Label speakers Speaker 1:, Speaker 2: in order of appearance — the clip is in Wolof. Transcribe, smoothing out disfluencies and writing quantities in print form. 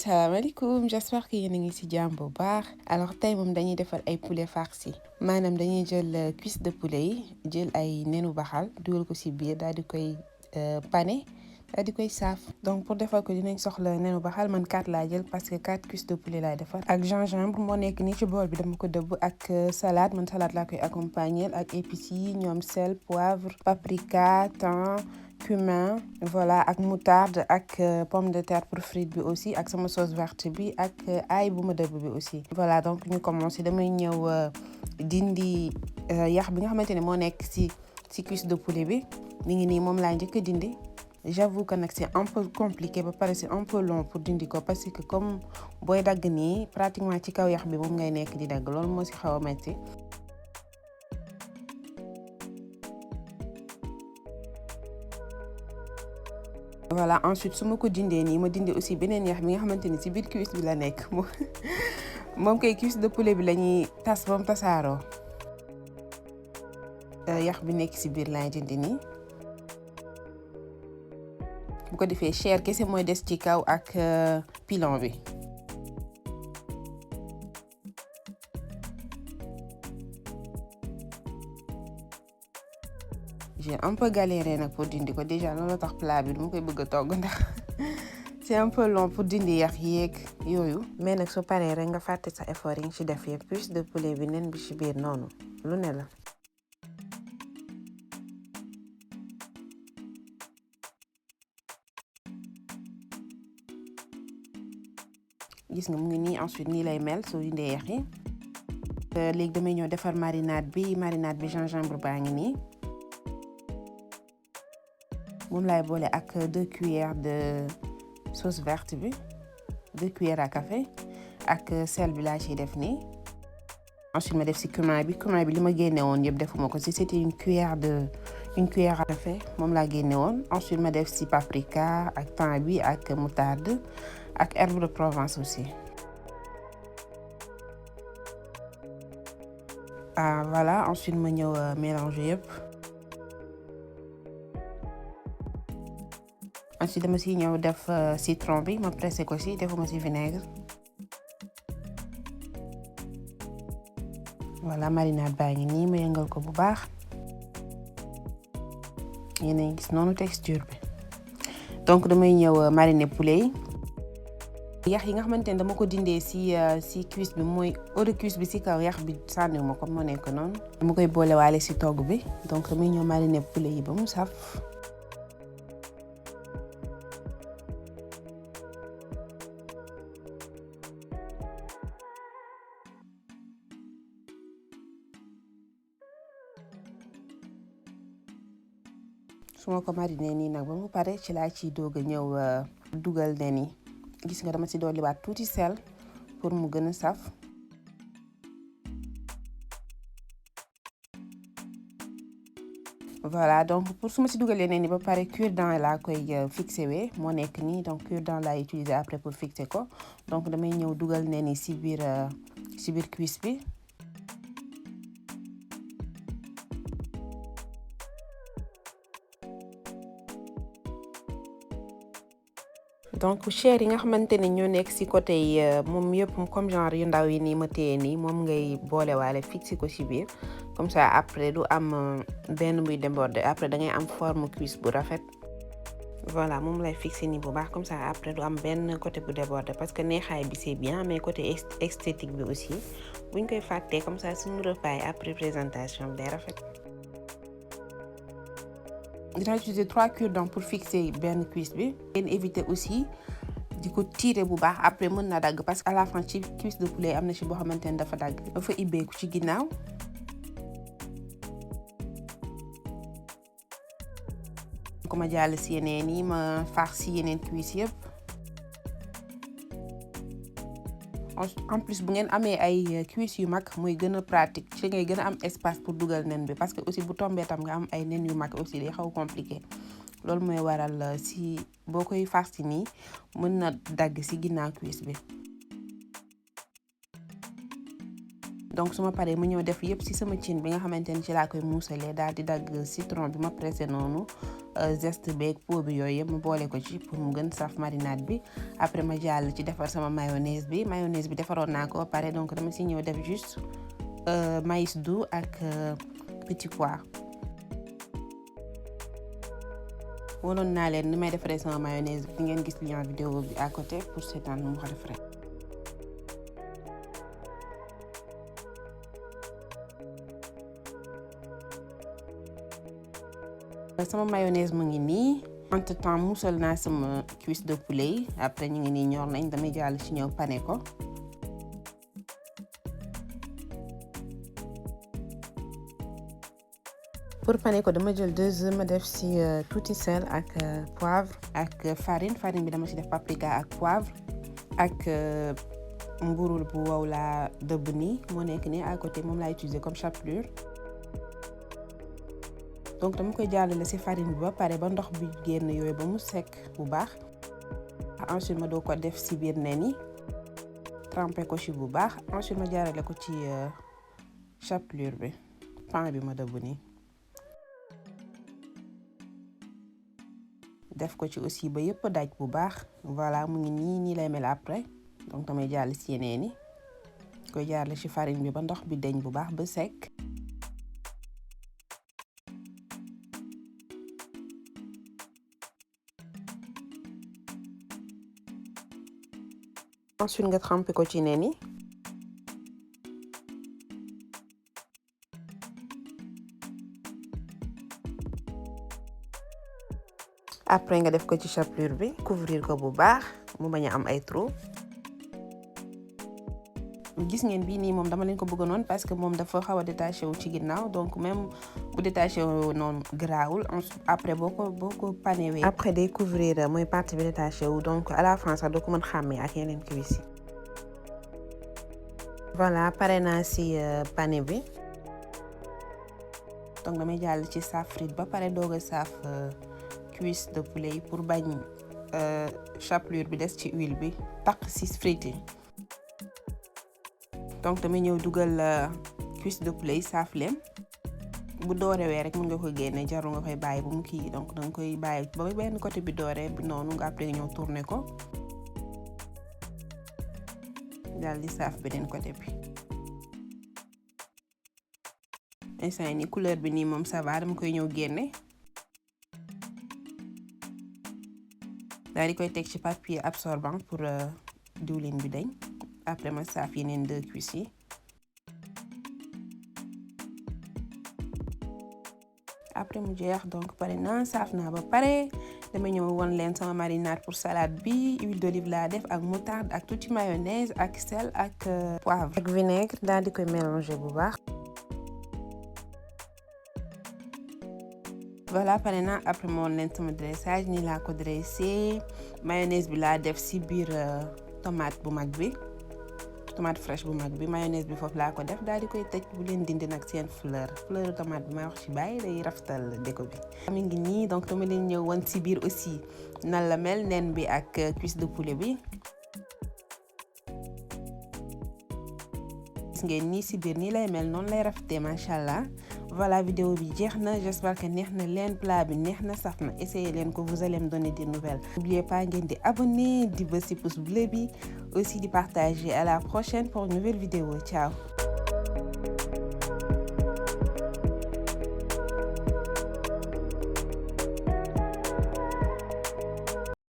Speaker 1: Salam alaikum, j'espère que yéen a ngi ci jàmm bu baax. Alors tey moom dañuy defar ay poulet farci maanaam dañuy jël cuisse de poulet yi jël ay nenu baxal dugal ko ci biir daal di koy pané daal di koy saaf. Donc pour defar ko dinañ soxla nenu baxal man 4 laa jël parce que 4 cuisses de poulet laay defar ak gingembre moo nekk nii ci bool bi dama ko dëbb ak salade man salade laa koy accompagner ak épices yi ñoom sel poivre paprika thym cumin voilà ak moutarde ak pomme de terre pour frite bi aussi ak sama sauce verte bi ak ail bu ma dëbb bi aussi. Voilà donc ñu commencé damay ñëw dindi yax bi nga xamante ne moo nekk ci cuisse de poulet bi mi ngi nii moom laa njëkk a dindi. J'avoue que nag c'est un peu compliqué ba pare c'est un peu long pour dindi ko parce que comme booy dagg nii pratiquement ci kaw yax bi moom ngay nekk di dagg loolu moo ci xaw a metti. Voilà ensuite su ma ko dindee nii ma dindi aussi beneen yax bi nga xamante ni ci biir cuisse bi la nekk moom kay cuisse de poulet bi la ñuy tas ba mu tasaaroo yax bi nekk ci biir laay dindi nii bu ko defee chair kese mooy des ci kaw ak pilon bi. J'ai un peu galéré nag pour dindi ko déjà loolu tax plat bi duma koy bëgg a togg ndax c'est un peu long pour dindi yax yeeg yooyu mais nag su paree rek nga fàtte sa effort yi nga ci def yëpp cuisse de poulet bi nen bi ci biir noonu lu ne la. gis nga mu ngi nii ensuite nii lay mel soo dindee yax yi léegi damay ñëw defar marinade bi gingembre baa ngi nii moom laay boole ak 2 cuillères de sauce verte bi 2 cuillères à café ak sel bi laa ciy def nii ensuite ma def ci cumin bi li ma génne woon yëpp defuma ko ci c'était une cuillère à café moom laa génne woon ensuite ma def ci paprika ak thym bi ak moutarde ak herbe de Provence aussi. Voilà ensuite ma ñëw mélanger yëpp. ensuite dama ci ñëw def citron bi ma pressé ko ci defuma ci vinaigre. voilà marinade baa ngi nii ma yëngal ko bu baax yéen a ngi gis noonu texture bi donc damay ñëw mariner poulet yi yax yi nga xamante ne dama ko dindee ci cuisse bi mooy haut de cuisse bi ci kaw yax bi sànniwu ma ko moo nekk noonu dama koy boole waale ci togg bi donc damay ñëw mariner poulet yi ba mu saf. su ma ko mariner nii nag ba mu pare ci laa ciy doog a ñëw dugal nen yi gis nga dama ci dolliwaat tuuti sel pour mu gën a saf. voilà donc pour su ma ci dugalee nen yi ba pare cure-dent laa koy fixé wee moo nekk nii donc cure-dent laay utiliser après pour fixer ko donc damay ñëw dugal nen yi ci biir cuisse bi. donc chair yi nga xamante ne ñoo nekk ci côté yi moom yëpp comme genre yu ndaw yi nii ma téye nii moom ngay boole waale fixé ko ci biir comme ça après du am benn muy déborder après da ngay am forme cuisse bu rafet. voilà moom lay fixé nii bu baax comme ça après du am benn côté bu déborder parce que neexaay bi c'est bien mais côté esthétique bi aussi buñ koy fàttee comme ça suñu repas yi après présentation bi day rafet. dinaa utiliser 3 cure-dents pour fixer benn cuisse bi. ngeen éviter aussi di ko tirer bu baax après mën na dagg parce que à la fin ci cuisse de poulet am na ci boo xamante ne dafa dagg dafa ibbeeku ci ginnaaw. ko ma jàll ci yeneen yi ma faax ci yeneen cuisse yëpp. en plus bu ngeen amee ay cuisse yu mag muy gën a pratique ci ngay gën a am espace pour dugal nen bi parce que aussi bu tombee tam nga am ay nen yu mag aussi day xaw compliqué loolu mooy waral si boo koy farci nii mën na dagg ci ginnaaw cuisse bi. donc su ma paree mu ñëw def yëpp ci sama cin bi nga xamante ni ci laa koy muusalee daal di dagg citron bi ma pressé noonu zeste beeg pot bi yooyu yëpp mu boole ko ci pour mu gën saf marinade bi. après ma jàll ci defar sama mayonnaise bi defaroon naa ko ba pare donc dama ci ñëw def juste maïs doux ak petit pois. wanoon naa leen ni may defaree sama mayonnaise bi ngeen gis lien vidéo bi à côté pour seetaan mu ko defaree. sama mayonnaise mu ngi nii entre temps muusal naa sama cuisse de poulet yi après ñu ngi nii ñor nañ damay jàll ci ñëw pané ko. pour pané ko dama jël 2 œufs ma def ci tuuti sel ak poivre ak farine bi dama ci def paprika ak poivre ak mburu bu wow laa dëbb nii moo nekk nii à côté moom laa utiliser comme chapelure. donc dama koy jàllale ci farine bi ba pare ba ndox bi génn yooyu ba mu sekk bu baax. ensuite ma doo ko def ci biir nen yi trempé ko ci bu baax ensuite ma jaarale ko ci chapelure bi pain bi ma dëbb nii. def ko ci aussi ba yëpp daj bu baax voilà mu ngi nii lay mel après donc damay jàll ci yeneen yi koy jaarale ci farine bi ba ndox bi deñ bu baax ba sekk. ensuite nga trempé ko ci nen yi. après nga def ko ci chapelure bi couvrir ko bu baax mu bañ a am ay trou. gis ngeen bii nii moom dama leen ko bëggoon parce que moom dafa xaw a détaché wu ci ginnaaw donc même bu détaché wu noonu garaawul après boo ko panéwee après day couvrir mooy partie bi détaché wu donc à la fin sax doo ko mën xàmmee ak yeneen cuisse yi. voilà pare naa ci pané bi donc damay jàll ci saaf frite ba pare doog a saaf cuisse de poulet yi pour bañ chapelure bi des ci huile bi taq ci frite yi. donc damay ñëw dugal cuisse de poulet yi saaf leen bu doorewee rek mën nga ko génne jarul nga koy bàyyi bu mu kii donc danga koy bàyyi ba benn côté bi dooree bi noonu nga après ñëw tourner ko daal di saaf beneen côté bi. instant ni couleur bi nii moom ça va dama koy ñëw génne daal di koy teg ci papier absorbant pour diwlin bi dañ. après ma saaf yeneen 2 cuisses yi. après mu jeex donc pare naa saaf naa ba pare dama ñëw won leen sama marinade pour salade bi huile d'olive laa def ak moutarde ak tuuti mayonnaise ak sel ak poivre ak vinaigre daal di koy mélanger bu baax. voilà pare naa après ma won leen sama dressage ni laa ko dressé mayonnaise bi laa def ci biir tomate bu mag bi. tomate fraîche bu mag bi mayonnaise bi foofu laa ko def daal di koy tëj bu leen dindi nag seen fleur tomate bi may wax ci bàyyi day rafetal déco bi. mi ngi nii donc dama leen ñëw woon ci biir aussi nan la mel nen bi ak cuisse de poulet bi. gis ngeen nii ci biir nii lay mel noonu lay rafetee macha allah. voilà vidéo bi jeex na j'espère que neex na leen plat bi neex na saf na essayez leen ko vous allez me donner des nouvelles. n'oubliez pas ngeen di abonner di bës ci pouce bleu bi aussi di partager. À la prochaine pour une nouvelle vidéo. Ciao.